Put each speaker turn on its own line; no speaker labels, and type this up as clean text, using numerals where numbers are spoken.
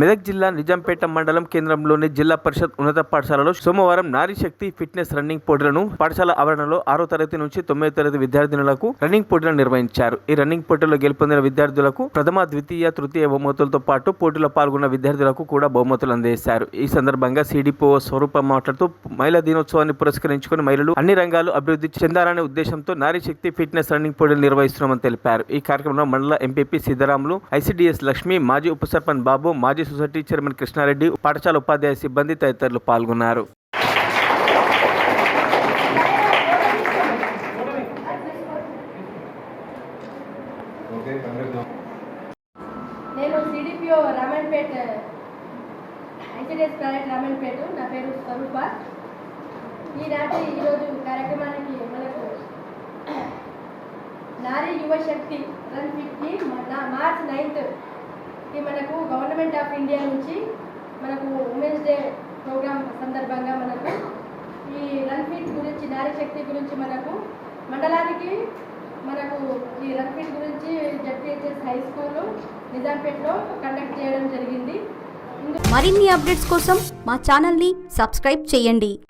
మెదక్ జిల్లా నిజాంపేట మండలం కేంద్రంలోని జిల్లా పరిషత్ ఉన్నత పాఠశాలలో సోమవారం నారీ శక్తి ఫిట్నెస్ రన్నింగ్ పోటీలను పాఠశాల ఆవరణలో 6వ తరగతి నుంచి 9వ తరగతి విద్యార్థినులకు రన్నింగ్ పోటీలను నిర్వహించారు. ఈ రన్నింగ్ పోటీలో గెలుపొందిన విద్యార్థులకు ప్రథమ, ద్వితీయ, తృతీయ బహుమతులతో పాటు పోటీలో పాల్గొన్న విద్యార్థులకు కూడా బహుమతులు అందజేశారు. ఈ సందర్భంగా సిడిపిఓ స్వరూప మాట్లాడుతూ మహిళా దినోత్సవాన్ని పురస్కరించుకుని మహిళలు అన్ని రంగాలు అభివృద్ధి చెందాలనే ఉద్దేశంతో నారీ శక్తి ఫిట్నెస్ రన్నింగ్ పోటీలు నిర్వహిస్తున్నామని తెలిపారు. ఈ కార్యక్రమంలో మండల ఎంపీపీ సిద్ధరాములు, ఐసిడిఎస్ లక్ష్మి, మాజీ ఉప సర్పంచ్ బాబు, మాజీ సొసైటీ చైర్మన్ కృష్ణారెడ్డి, పాఠశాల ఉపాధ్యాయ సిబ్బంది తదితరులు పాల్గొన్నారు.
నేను CDPO Ramanpet, ICDS project Ramanpet. నా పేరు స్వరూప. ఈరోజు కార్యక్రమానికి మనకు నారీ యువశక్తి రన్ ఫిట్కి మార్చ్ 9th మనకు గవర్నమెంట్ ఆఫ్ ఇండియా నుంచి మనకు ఉమెన్స్ డే ప్రోగ్రామ్ సందర్భంగా మనకు ఈ రన్ ఫిట్ గురించి, నారీ శక్తి గురించి మనకు మండలానికి మనకు ఈ రన్ ఫిట్ గురించి జెడ్పీహెచ్ఎస్ హై స్కూల్ నిజాంపేటలో కండక్ట్ చేయడం జరిగింది.
మరిన్ని అప్డేట్స్ కోసం మా ఛానల్ని సబ్స్క్రైబ్ చేయండి.